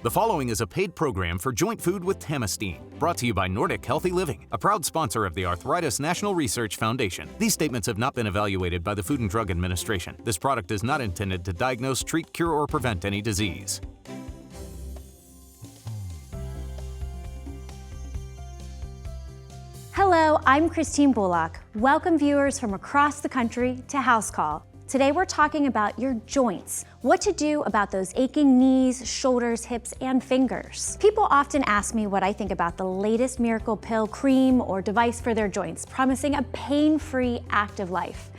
The following is a paid program for Joint Food with Tamasteen, brought to you by Nordic Healthy Living, a proud sponsor of the Arthritis National Research Foundation. These statements have not been evaluated by the Food and Drug Administration. This product is not intended to diagnose, treat, cure, or prevent any disease. Hello, I'm Christine Bullock. Welcome viewers from across the country to House Call. Today we're talking about your joints, what to do about those aching knees, shoulders, hips, and fingers. People often ask me what I think about the latest miracle pill, cream, or device for their joints, promising a pain-free, active life.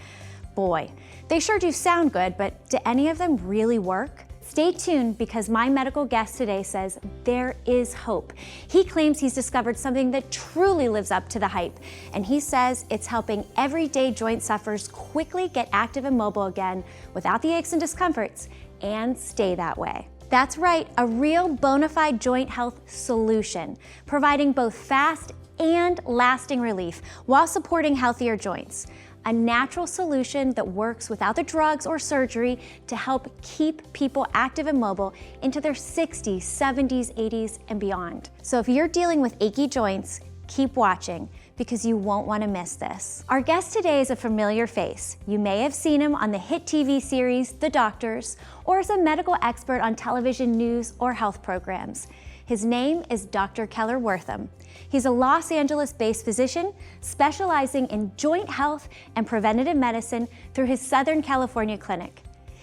Boy, they sure do sound good, but do any of them really work? Stay tuned because my medical guest today says there is hope. He claims he's discovered something that truly lives up to the hype, and he says it's helping everyday joint sufferers quickly get active and mobile again without the aches and discomforts and stay that way. That's right, a real bona fide joint health solution, providing both fast and lasting relief while supporting healthier joints. A natural solution that works without the drugs or surgery to help keep people active and mobile into their 60s, 70s, 80s, and beyond. So if you're dealing with achy joints, keep watching because you won't want to miss this. Our guest today is a familiar face. You may have seen him on the hit TV series, The Doctors, or as a medical expert on television news or health programs. His name is Dr. Keller Wortham. He's a Los Angeles-based physician specializing in joint health and preventative medicine through his Southern California clinic.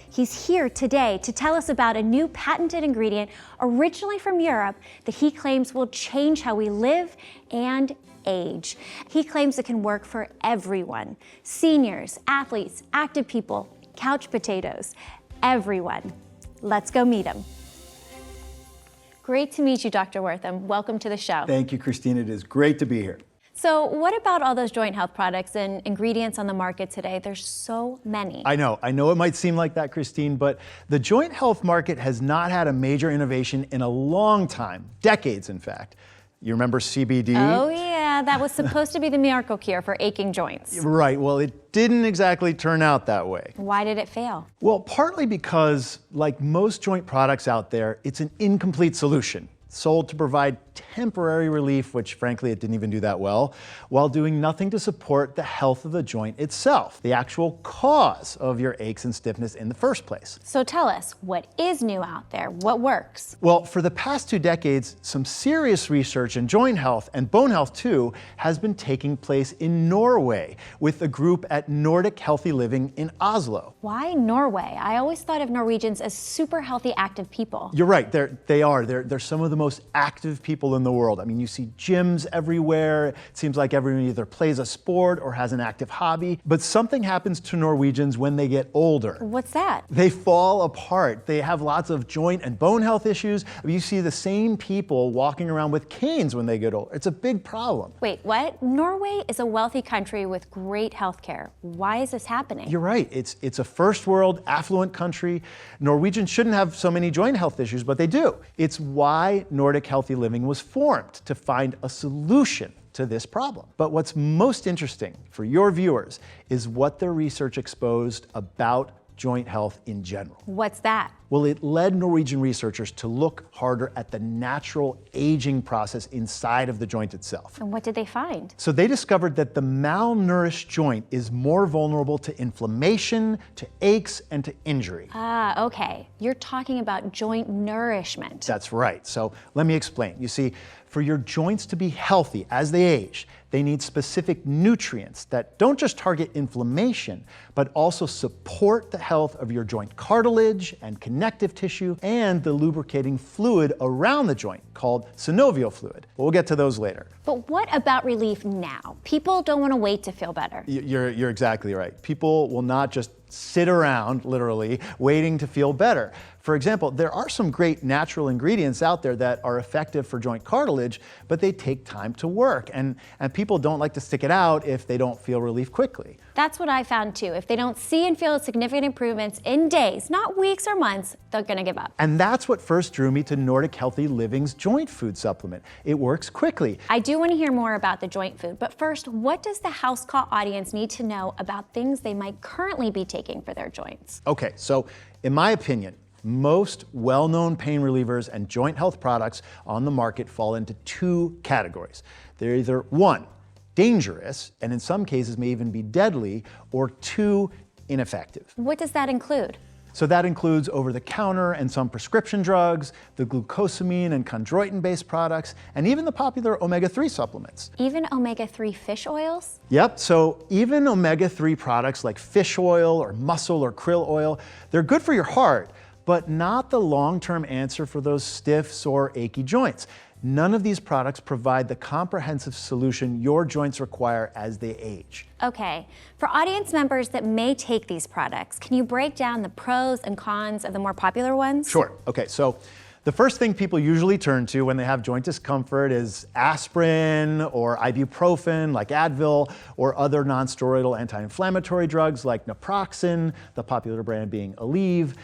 He's here today to tell us about a new patented ingredient originally from Europe that he claims will change how we live and age. He claims it can work for everyone: seniors, athletes, active people, couch potatoes, everyone. Let's go meet him. Great to meet you, Dr. Wortham. Welcome to the show. Thank you, Christine. It is great to be here. So what about all those joint health products and ingredients on the market today? There's so many. I know it might seem like that, Christine, but the joint health market has not had a major innovation in a long time, decades in fact. You remember CBD? Oh yeah, that was supposed to be the miracle cure for aching joints. Right, well, it didn't exactly turn out that way. Why did it fail? Well, partly because, like most joint products out there, it's an incomplete solution, sold to provide temporary relief, which frankly it didn't even do that well, while doing nothing to support the health of the joint itself, the actual cause of your aches and stiffness in the first place. So tell us, what is new out there? What works? Well, for the past 2 decades, some serious research in joint health and bone health too has been taking place in Norway with a group at Nordic Healthy Living in Oslo. Why Norway? I always thought of Norwegians as super healthy, active people. You're right, they're some of the most active people in the world. I mean, you see gyms everywhere. It seems like everyone either plays a sport or has an active hobby. But something happens to Norwegians when they get older. What's that? They fall apart. They have lots of joint and bone health issues. You see the same people walking around with canes when they get older. It's a big problem. Wait, what? Norway is a wealthy country with great health care. Why is this happening? You're right. It's a first world, affluent country. Norwegians shouldn't have so many joint health issues, but they do. It's why Nordic Healthy Living was formed, to find a solution to this problem. But what's most interesting for your viewers is what their research exposed about joint health in general. What's that? Well, it led Norwegian researchers to look harder at the natural aging process inside of the joint itself. And what did they find? So they discovered that the malnourished joint is more vulnerable to inflammation, to aches, and to injury. Ah, okay. You're talking about joint nourishment. That's right. So let me explain. You see, for your joints to be healthy as they age, they need specific nutrients that don't just target inflammation, but also support the health of your joint cartilage and connective tissue and the lubricating fluid around the joint called synovial fluid. We'll get to those later. But what about relief now? People don't want to wait to feel better. You're exactly right. People will not just sit around, literally, waiting to feel better. For example, there are some great natural ingredients out there that are effective for joint cartilage, but they take time to work, and people don't like to stick it out if they don't feel relief quickly. That's what I found too. If they don't see and feel significant improvements in days, not weeks or months, they're gonna give up. And that's what first drew me to Nordic Healthy Living's joint food supplement. It works quickly. I do want to hear more about the joint food, but first, what does the House Call audience need to know about things they might currently be taking for their joints? Okay, so in my opinion, Most well-known pain relievers and joint health products on the market fall into two categories. They're either one, dangerous, and in some cases may even be deadly, or two, ineffective. What does that include? So that includes over-the-counter and some prescription drugs, the glucosamine and chondroitin-based products, and even the popular omega-3 supplements. Even omega-3 fish oils? Yep, so even omega-3 products like fish oil or mussel or krill oil, they're good for your heart, but not the long-term answer for those stiff, sore, achy joints. None of these products provide the comprehensive solution your joints require as they age. Okay, for audience members that may take these products, can you break down the pros and cons of the more popular ones? Sure, okay, so the first thing people usually turn to when they have joint discomfort is aspirin or ibuprofen like Advil, or other non-steroidal anti-inflammatory drugs like naproxen, the popular brand being Aleve.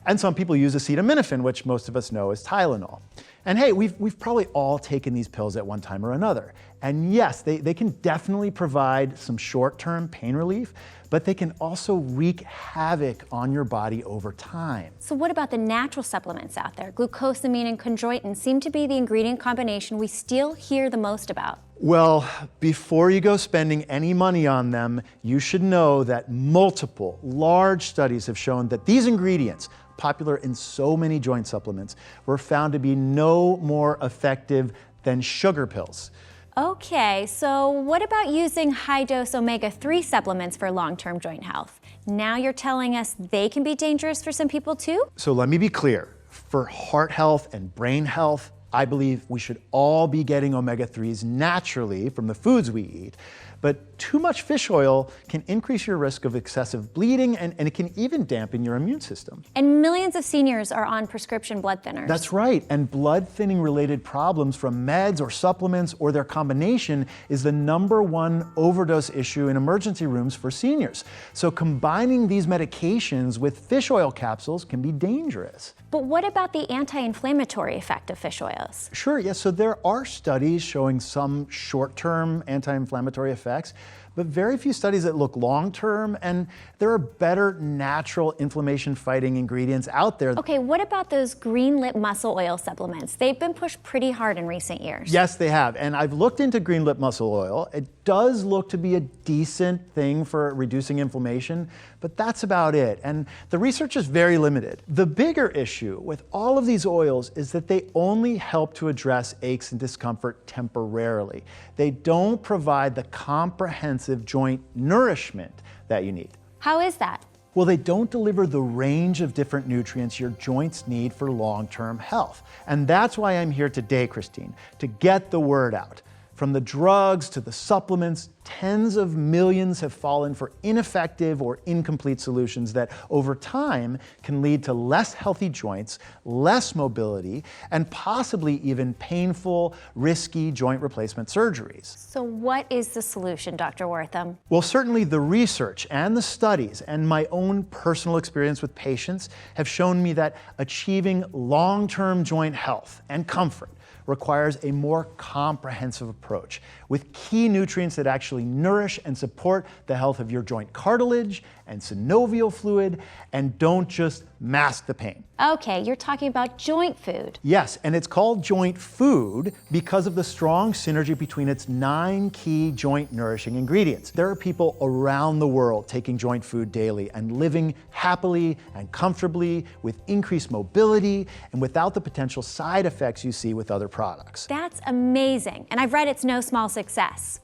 And some people use acetaminophen, which most of us know is Tylenol. And hey, we've probably all taken these pills at one time or another. And yes, they can definitely provide some short-term pain relief, but they can also wreak havoc on your body over time. So what about the natural supplements out there? Glucosamine and chondroitin seem to be the ingredient combination we still hear the most about. Well, before you go spending any money on them, you should know that multiple large studies have shown that these ingredients, popular in so many joint supplements, were found to be no more effective than sugar pills. Okay, so what about using high-dose omega-3 supplements for long-term joint health? Now you're telling us they can be dangerous for some people too? So let me be clear. For heart health and brain health, I believe we should all be getting omega-3s naturally from the foods we eat. But too much fish oil can increase your risk of excessive bleeding, and it can even dampen your immune system. And millions of seniors are on prescription blood thinners. That's right, and blood thinning related problems from meds or supplements or their combination is the #1 overdose issue in emergency rooms for seniors. So combining these medications with fish oil capsules can be dangerous. But what about the anti-inflammatory effect of fish oils? Sure, yes, so there are studies showing some short-term anti-inflammatory effects, but very few studies that look long-term, and there are better natural inflammation-fighting ingredients out there. Okay, what about those green lip muscle oil supplements? They've been pushed pretty hard in recent years. Yes, they have, and I've looked into green lip muscle oil. It does look to be a decent thing for reducing inflammation, but that's about it, and the research is very limited. The bigger issue with all of these oils is that they only help to address aches and discomfort temporarily. They don't provide the comprehensive joint nourishment that you need. How is that? Well, they don't deliver the range of different nutrients your joints need for long-term health. And that's why I'm here today, Christine, to get the word out. From the drugs to the supplements, tens of millions have fallen for ineffective or incomplete solutions that over time can lead to less healthy joints, less mobility, and possibly even painful, risky joint replacement surgeries. So what is the solution, Dr. Wortham? Well, certainly the research and the studies and my own personal experience with patients have shown me that achieving long-term joint health and comfort requires a more comprehensive approach with key nutrients that actually nourish and support the health of your joint cartilage and synovial fluid and don't just mask the pain. Okay, you're talking about joint food. Yes, and it's called joint food because of the strong synergy between its 9 key joint nourishing ingredients. There are people around the world taking joint food daily and living happily and comfortably with increased mobility and without the potential side effects you see with other products. That's amazing, and I've read it's no small success.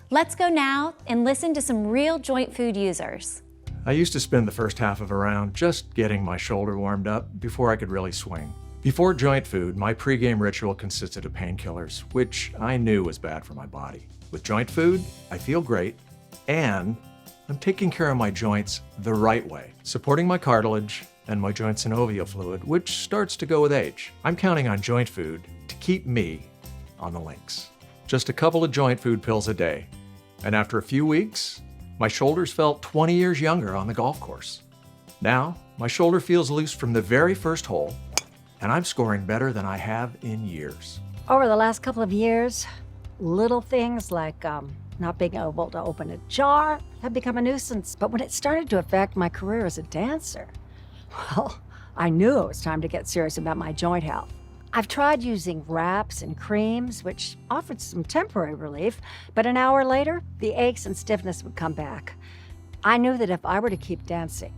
Let's go now and listen to some real joint food users. I used to spend the first half of a round just getting my shoulder warmed up before I could really swing. Before joint food, my pregame ritual consisted of painkillers, which I knew was bad for my body. With joint food, I feel great, and I'm taking care of my joints the right way, supporting my cartilage and my joint synovial fluid, which starts to go with age. I'm counting on joint food to keep me on the links. Just a couple of joint food pills a day, and after a few weeks, my shoulders felt 20 years younger on the golf course. Now, my shoulder feels loose from the very first hole, and I'm scoring better than I have in years. Over the last couple of years, little things like not being able to open a jar have become a nuisance. But when it started to affect my career as a dancer, well, I knew it was time to get serious about my joint health. I've tried using wraps and creams, which offered some temporary relief, but an hour later, the aches and stiffness would come back. I knew that if I were to keep dancing,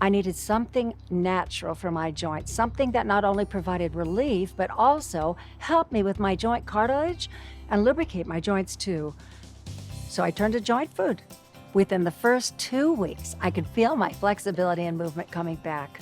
I needed something natural for my joints, something that not only provided relief, but also helped me with my joint cartilage and lubricate my joints too. So I turned to joint food. Within the first 2 weeks, I could feel my flexibility and movement coming back.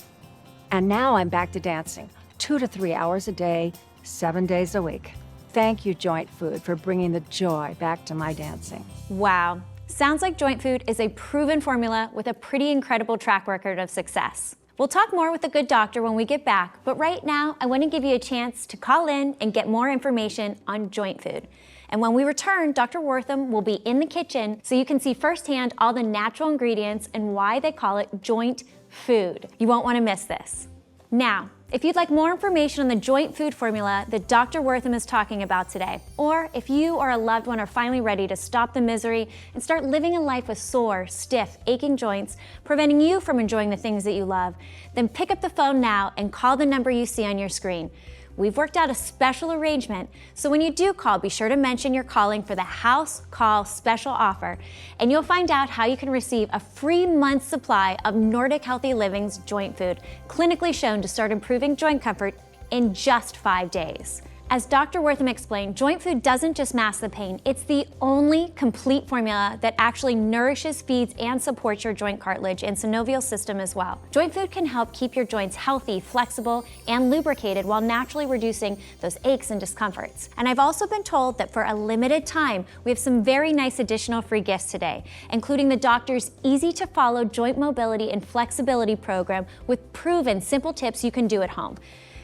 And now I'm back to dancing, 2 to 3 hours a day, 7 days a week. Thank you, Joint Food, for bringing the joy back to my dancing. Wow. Sounds like Joint Food is a proven formula with a pretty incredible track record of success. We'll talk more with a good doctor when we get back, but right now I want to give you a chance to call in and get more information on Joint Food. And when we return, Dr. Wortham will be in the kitchen so you can see firsthand all the natural ingredients and why they call it Joint Food. You won't want to miss this. Now, if you'd like more information on the Joint Food formula that Dr. Wortham is talking about today, or if you or a loved one are finally ready to stop the misery and start living a life with sore, stiff, aching joints, preventing you from enjoying the things that you love, then pick up the phone now and call the number you see on your screen. We've worked out a special arrangement, so when you do call, be sure to mention you're calling for the House Call special offer, and you'll find out how you can receive a free month's supply of Nordic Healthy Living's Joint Food, clinically shown to start improving joint comfort in just 5 days. As Dr. Wortham explained, Joint Food doesn't just mask the pain, it's the only complete formula that actually nourishes, feeds, and supports your joint cartilage and synovial system as well. Joint Food can help keep your joints healthy, flexible, and lubricated while naturally reducing those aches and discomforts. And I've also been told that for a limited time, we have some very nice additional free gifts today, including the doctor's easy-to-follow joint mobility and flexibility program with proven simple tips you can do at home.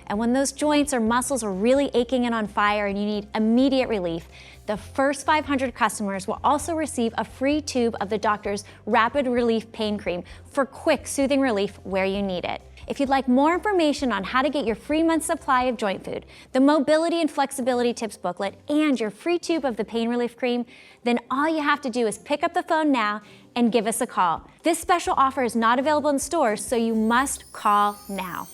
And when those joints or muscles are really aching and on fire and you need immediate relief, the first 500 customers will also receive a free tube of the doctor's Rapid Relief Pain Cream for quick, soothing relief where you need it. If you'd like more information on how to get your free month supply of Joint Food, the Mobility and Flexibility Tips booklet, and your free tube of the Pain Relief Cream, then all you have to do is pick up the phone now and give us a call. This special offer is not available in stores, so you must call now.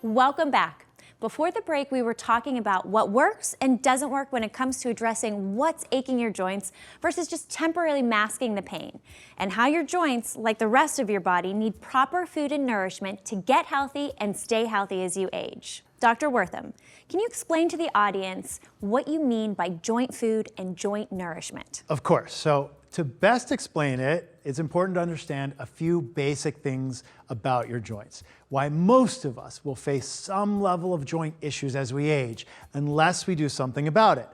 Welcome back. Before the break, we were talking about what works and doesn't work when it comes to addressing what's aching your joints versus just temporarily masking the pain, and how your joints, like the rest of your body, need proper food and nourishment to get healthy and stay healthy as you age. Dr. Wortham, can you explain to the audience what you mean by joint food and joint nourishment? Of course. So to best explain it, it's important to understand a few basic things about your joints. Why most of us will face some level of joint issues as we age, unless we do something about it.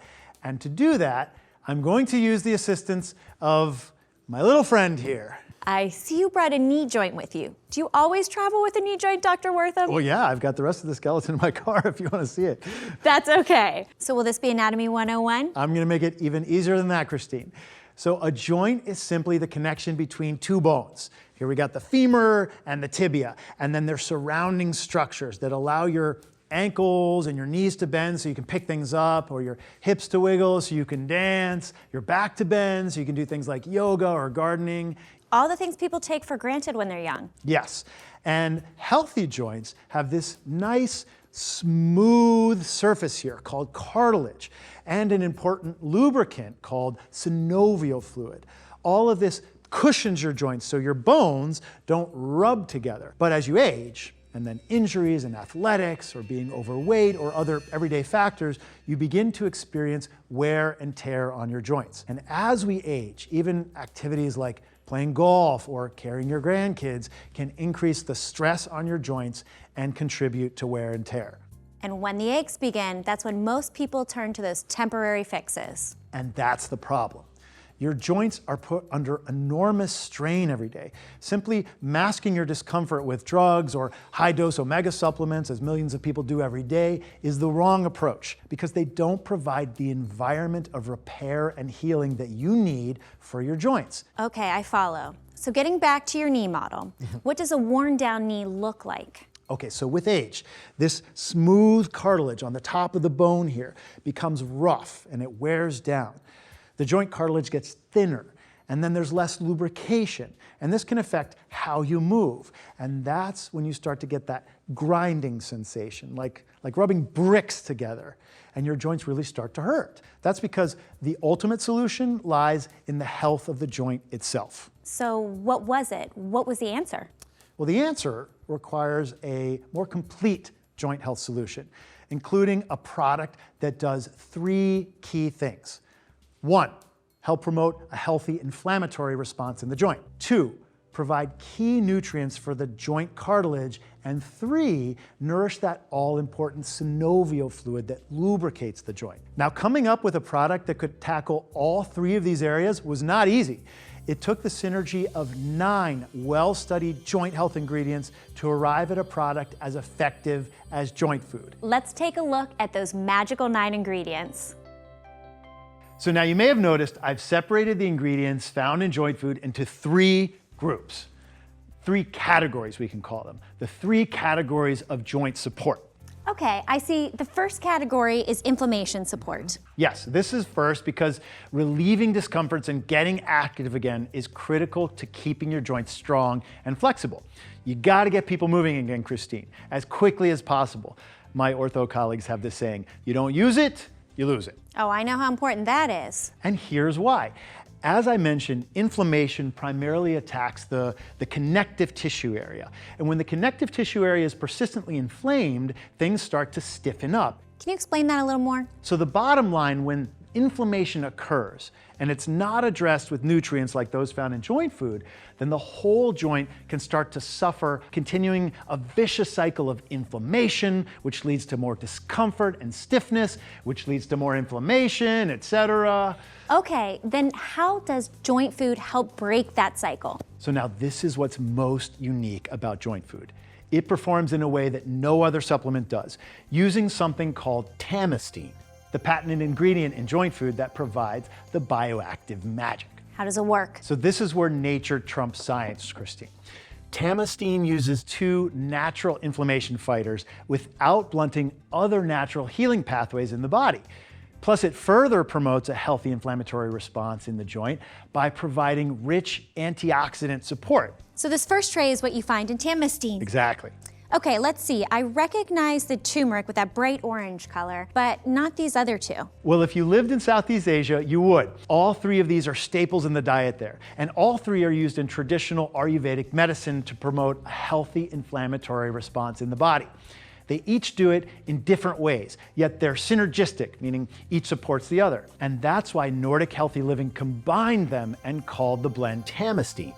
And to do that, I'm going to use the assistance of my little friend here. I see you brought a knee joint with you. Do you always travel with a knee joint, Dr. Wortham? Well, yeah, I've got the rest of the skeleton in my car if you want to see it. That's okay. So will this be Anatomy 101? I'm going to make it even easier than that, Christine. So a joint is simply the connection between two bones. Here we got the femur and the tibia, and then their surrounding structures that allow your ankles and your knees to bend so you can pick things up, or your hips to wiggle so you can dance, your back to bend so you can do things like yoga or gardening. All the things people take for granted when they're young. Yes, and healthy joints have this nice, smooth surface here called cartilage, and an important lubricant called synovial fluid. All of this cushions your joints so your bones don't rub together. But as you age, and then injuries in athletics or being overweight or other everyday factors, you begin to experience wear and tear on your joints. And as we age, even activities like playing golf or carrying your grandkids can increase the stress on your joints and contribute to wear and tear. And when the aches begin, that's when most people turn to those temporary fixes. And that's the problem. Your joints are put under enormous strain every day. Simply masking your discomfort with drugs or high-dose omega supplements, as millions of people do every day, is the wrong approach because they don't provide the environment of repair and healing that you need for your joints. Okay, I follow. So getting back to your knee model, what does a worn down knee look like? Okay, so with age, this smooth cartilage on the top of the bone here becomes rough and it wears down. The joint cartilage gets thinner, And then there's less lubrication. And this can affect how you move. And that's when you start to get that grinding sensation, like rubbing bricks together. And your joints really start to hurt. That's because the ultimate solution lies in the health of the joint itself. So what was it? What was the answer? Well, the answer requires a more complete joint health solution, including a product that does 3 key things. 1, help promote a healthy inflammatory response in the joint. 2, provide key nutrients for the joint cartilage. And 3, nourish that all-important synovial fluid that lubricates the joint. Now, coming up with a product that could tackle all 3 of these areas was not easy. It took the synergy of 9 well-studied joint health ingredients to arrive at a product as effective as joint food. Let's take a look at those magical 9 ingredients. So now you may have noticed I've separated the ingredients found in joint food into 3 groups. 3 categories, we can call them. The 3 categories of joint support. Okay, I see the first category is inflammation support. Yes, this is first because relieving discomforts and getting active again is critical to keeping your joints strong and flexible. You gotta get people moving again, Christine, as quickly as possible. My ortho colleagues have this saying, you don't use it, you lose it. Oh, I know how important that is. And here's why. As I mentioned, inflammation primarily attacks the connective tissue area. And when the connective tissue area is persistently inflamed, things start to stiffen up. Can you explain that a little more? So the bottom line, when inflammation occurs and it's not addressed with nutrients like those found in joint food, then the whole joint can start to suffer, continuing a vicious cycle of inflammation, which leads to more discomfort and stiffness, which leads to more inflammation, etc. Okay, then how does joint food help break that cycle? So now this is what's most unique about joint food. It performs in a way that no other supplement does, using something called Tamasteen, the patented ingredient in joint food that provides the bioactive magic. How does it work? So this is where nature trumps science, Christine. Tamasteen uses 2 natural inflammation fighters without blunting other natural healing pathways in the body. Plus, it further promotes a healthy inflammatory response in the joint by providing rich antioxidant support. So this first tray is what you find in Tamasteen. Exactly. Okay, let's see. I recognize the turmeric with that bright orange color, but not these other 2. Well, if you lived in Southeast Asia, you would. All 3 of these are staples in the diet there. And all 3 are used in traditional Ayurvedic medicine to promote a healthy inflammatory response in the body. They each do it in different ways, yet they're synergistic, meaning each supports the other. And that's why Nordic Healthy Living combined them and called the blend Tamasteen.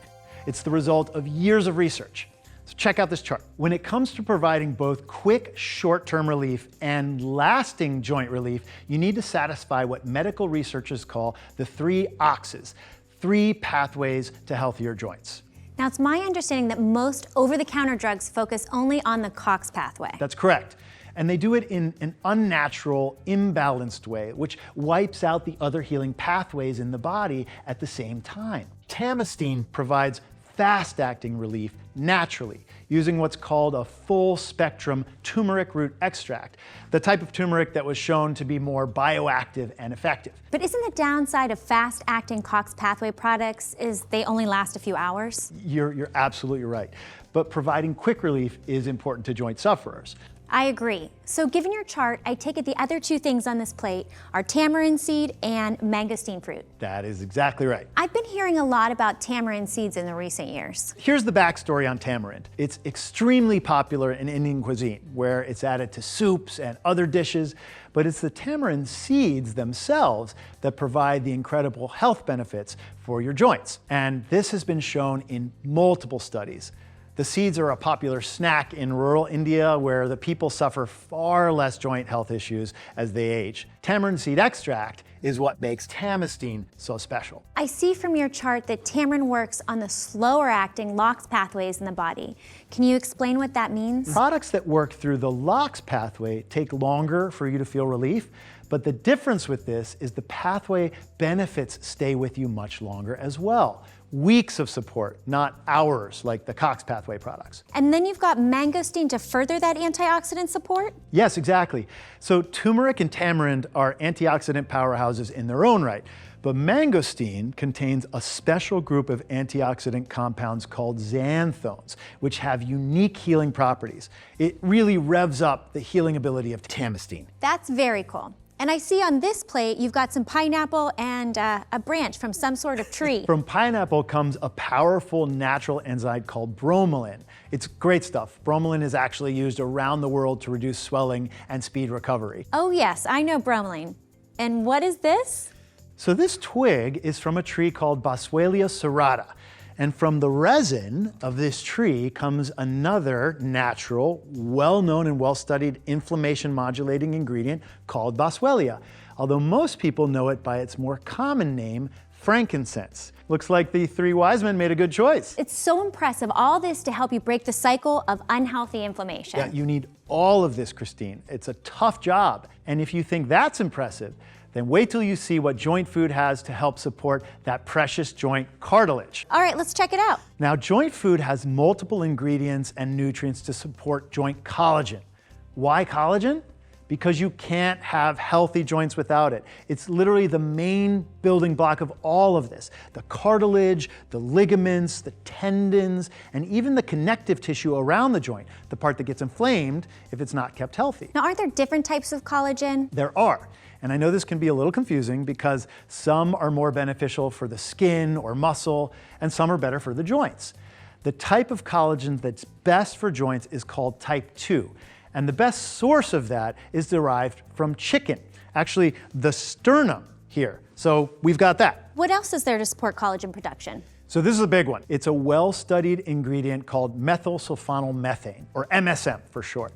It's the result of years of research. So check out this chart. When it comes to providing both quick short-term relief and lasting joint relief, you need to satisfy what medical researchers call the 3 OXs, 3 pathways to healthier joints. Now, it's my understanding that most over-the-counter drugs focus only on the COX pathway. That's correct. And they do it in an unnatural, imbalanced way, which wipes out the other healing pathways in the body at the same time. Tamasteen provides fast-acting relief naturally, using what's called a full-spectrum turmeric root extract, the type of turmeric that was shown to be more bioactive and effective. But isn't the downside of fast-acting COX pathway products is they only last a few hours? You're absolutely right. But providing quick relief is important to joint sufferers. I agree. So given your chart, I take it the other 2 things on this plate are tamarind seed and mangosteen fruit. That is exactly right. I've been hearing a lot about tamarind seeds in the recent years. Here's the backstory on tamarind. It's extremely popular in Indian cuisine, where it's added to soups and other dishes, but it's the tamarind seeds themselves that provide the incredible health benefits for your joints. And this has been shown in multiple studies. The seeds are a popular snack in rural India where the people suffer far less joint health issues as they age. Tamarind seed extract is what makes Tamasteen so special. I see from your chart that tamarind works on the slower acting LOX pathways in the body. Can you explain what that means? Products that work through the LOX pathway take longer for you to feel relief, but the difference with this is the pathway benefits stay with you much longer as well, weeks of support, not hours like the Cox pathway products. And then you've got mangosteen to further that antioxidant support? Yes, exactly. So turmeric and tamarind are antioxidant powerhouses in their own right. But mangosteen contains a special group of antioxidant compounds called xanthones, which have unique healing properties. It really revs up the healing ability of Tamasteen. That's very cool. And I see on this plate, you've got some pineapple and a branch from some sort of tree. From pineapple comes a powerful natural enzyme called bromelain. It's great stuff. Bromelain is actually used around the world to reduce swelling and speed recovery. Oh yes, I know bromelain. And what is this? So this twig is from a tree called Boswellia serrata. And from the resin of this tree comes another natural, well-known and well-studied inflammation modulating ingredient called Boswellia, although most people know it by its more common name, frankincense. Looks like the three wise men made a good choice. It's so impressive, all this to help you break the cycle of unhealthy inflammation. Yeah, you need all of this, Christine. It's a tough job. And if you think that's impressive, then wait till you see what joint food has to help support that precious joint cartilage. All right, let's check it out. Now, joint food has multiple ingredients and nutrients to support joint collagen. Why collagen? Because you can't have healthy joints without it. It's literally the main building block of all of this. The cartilage, the ligaments, the tendons, and even the connective tissue around the joint, the part that gets inflamed if it's not kept healthy. Now, aren't there different types of collagen? There are. And I know this can be a little confusing because some are more beneficial for the skin or muscle, and some are better for the joints. The type of collagen that's best for joints is called type 2. And the best source of that is derived from chicken, actually the sternum here. So we've got that. What else is there to support collagen production? So this is a big one. It's a well-studied ingredient called methylsulfonylmethane, or MSM for short.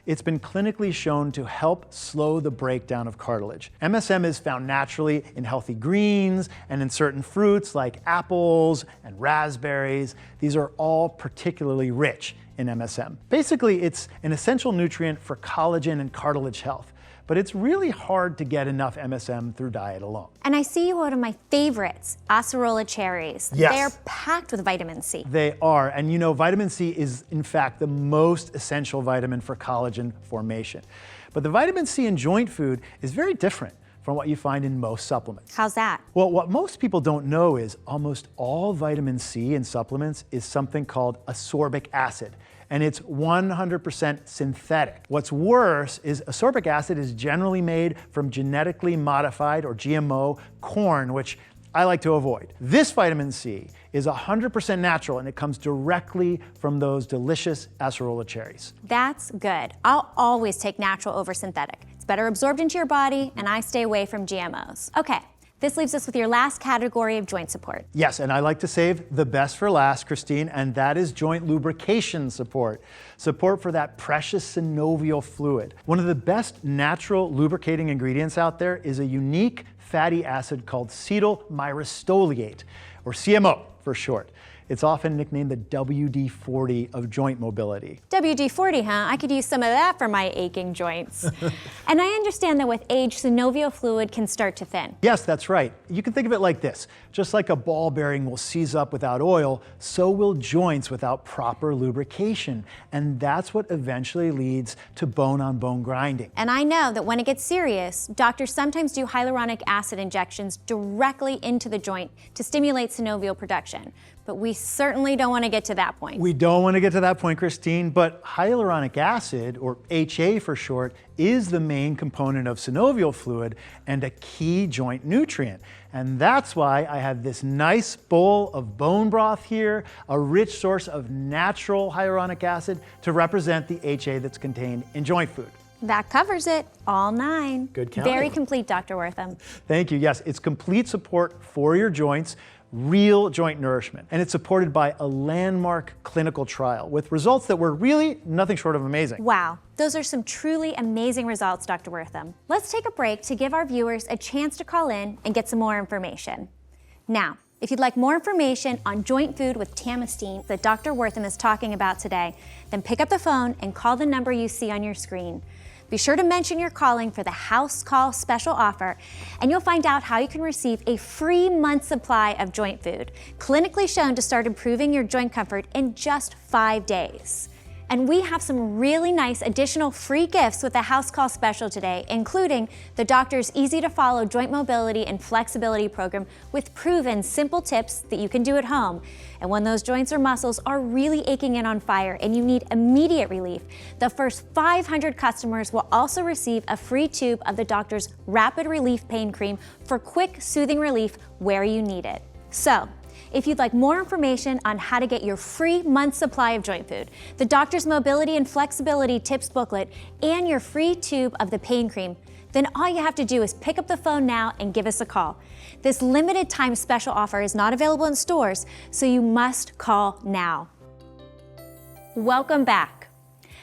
It's been clinically shown to help slow the breakdown of cartilage. MSM is found naturally in healthy greens and in certain fruits like apples and raspberries. These are all particularly rich in MSM. Basically, it's an essential nutrient for collagen and cartilage health, but it's really hard to get enough MSM through diet alone. And I see one of my favorites, acerola cherries. Yes. They're packed with vitamin C. They are, and you know, vitamin C is in fact the most essential vitamin for collagen formation. But the vitamin C in joint food is very different from what you find in most supplements. How's that? Well, what most people don't know is almost all vitamin C in supplements is something called ascorbic acid, and it's 100% synthetic. What's worse is ascorbic acid is generally made from genetically modified or GMO corn, which I like to avoid. This vitamin C is 100% natural, and it comes directly from those delicious acerola cherries. That's good. I'll always take natural over synthetic. It's better absorbed into your body, and I stay away from GMOs. Okay, this leaves us with your last category of joint support. Yes, and I like to save the best for last, Christine, and that is joint lubrication support. Support for that precious synovial fluid. One of the best natural lubricating ingredients out there is a unique fatty acid called cetyl myristoyl, or CMO for short. It's often nicknamed the WD-40 of joint mobility. WD-40, huh? I could use some of that for my aching joints. And I understand that with age, synovial fluid can start to thin. Yes, that's right. You can think of it like this. Just like a ball bearing will seize up without oil, so will joints without proper lubrication. And that's what eventually leads to bone-on-bone grinding. And I know that when it gets serious, doctors sometimes do hyaluronic acid injections directly into the joint to stimulate synovial production. But we certainly don't want to get to that point. We don't want to get to that point, Christine, but hyaluronic acid, or HA for short, is the main component of synovial fluid and a key joint nutrient. And that's why I have this nice bowl of bone broth here, a rich source of natural hyaluronic acid to represent the HA that's contained in joint food. That covers it, all 9. Good counting. Very complete, Dr. Wortham. Thank you. Yes, it's complete support for your joints, real joint nourishment. And it's supported by a landmark clinical trial with results that were really nothing short of amazing. Wow, those are some truly amazing results, Dr. Wortham. Let's take a break to give our viewers a chance to call in and get some more information. Now, if you'd like more information on joint food with Tamasteen that Dr. Wortham is talking about today, then pick up the phone and call the number you see on your screen. be sure to mention you're calling for the House Call special offer, and you'll find out how you can receive a free month supply of joint food, clinically shown to start improving your joint comfort in just 5 days. And we have some really nice additional free gifts with the House Call special today, including the doctor's easy-to-follow joint mobility and flexibility program with proven simple tips that you can do at home. And when those joints or muscles are really aching and on fire and you need immediate relief, the first 500 customers will also receive a free tube of the doctor's Rapid Relief Pain Cream for quick, soothing relief where you need it. So, if you'd like more information on how to get your free month supply of joint food, the doctor's mobility and flexibility tips booklet, and your free tube of the pain cream, then all you have to do is pick up the phone now and give us a call. This limited time special offer is not available in stores, so you must call now. Welcome back.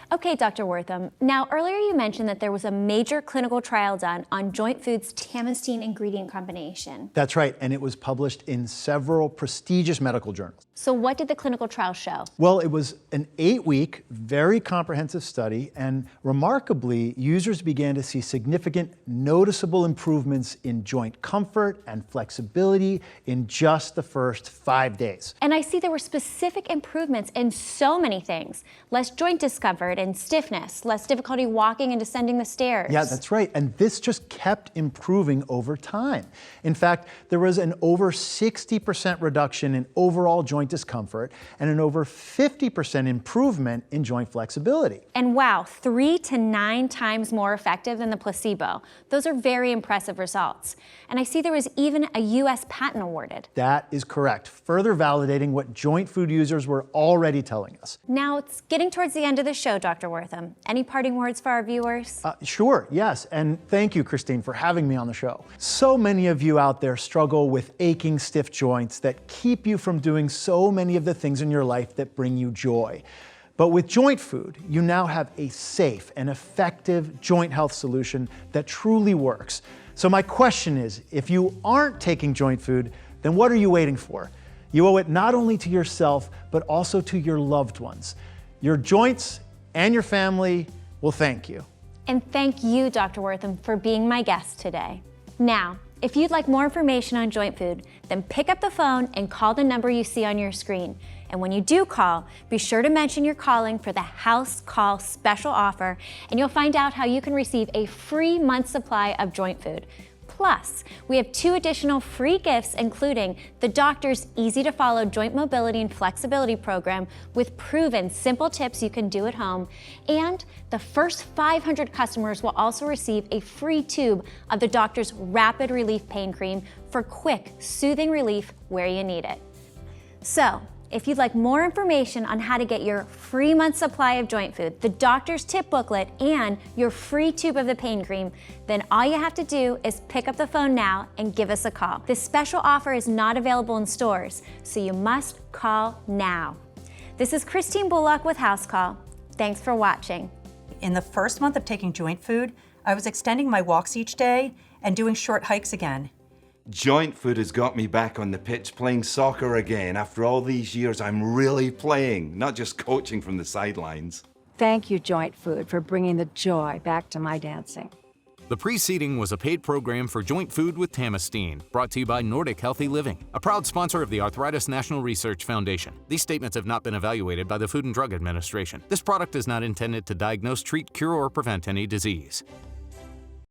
Okay, Dr. Wortham. Now, earlier you mentioned that there was a major clinical trial done on Joint Food's Tamasteen ingredient combination. That's right, and it was published in several prestigious medical journals. So what did the clinical trial show? Well, it was an 8-week, very comprehensive study, and remarkably, users began to see significant, noticeable improvements in joint comfort and flexibility in just the first 5 days. And I see there were specific improvements in so many things. Less joint discomfort and stiffness, less difficulty walking and descending the stairs. Yeah, that's right. And this just kept improving over time. In fact, there was an over 60% reduction in overall joint discomfort and an over 50% improvement in joint flexibility. And wow, 3 to 9 times more effective than the placebo. Those are very impressive results. And I see there was even a US patent awarded. That is correct, further validating what joint food users were already telling us. Now it's getting towards the end of the show, Dr. Wortham. Any parting words for our viewers? Sure, yes, and thank you, Christine, for having me on the show. So many of you out there struggle with aching, stiff joints that keep you from doing so many of the things in your life that bring you joy. But with joint food, you now have a safe and effective joint health solution that truly works. So my question is, if you aren't taking joint food, then what are you waiting for? You owe it not only to yourself, but also to your loved ones. Your joints and your family will thank you. And thank you, Dr. Wortham, for being my guest today. Now, if you'd like more information on joint food, then pick up the phone and call the number you see on your screen. And when you do call, be sure to mention you're calling for the House Call special offer, and you'll find out how you can receive a free month supply of joint food. Plus, we have 2 additional free gifts, including the doctor's easy-to-follow joint mobility and flexibility program with proven simple tips you can do at home, and the first 500 customers will also receive a free tube of the doctor's Rapid Relief Pain Cream for quick, soothing relief where you need it. So, if you'd like more information on how to get your free month supply of joint food, the doctor's tip booklet, and your free tube of the pain cream, then all you have to do is pick up the phone now and give us a call. This special offer is not available in stores, so you must call now. This is Christine Bullock with House Call. Thanks for watching. In the first month of taking joint food, I was extending my walks each day and doing short hikes again. Joint food has got me back on the pitch playing soccer again. After all these years, I'm really playing, not just coaching from the sidelines. Thank you, Joint Food, for bringing the joy back to my dancing. The preceding was a paid program for Joint Food with Tamasteen, brought to you by Nordic Healthy Living, a proud sponsor of the Arthritis National Research Foundation. These statements have not been evaluated by the Food and Drug Administration. This product is not intended to diagnose, treat, cure, or prevent any disease.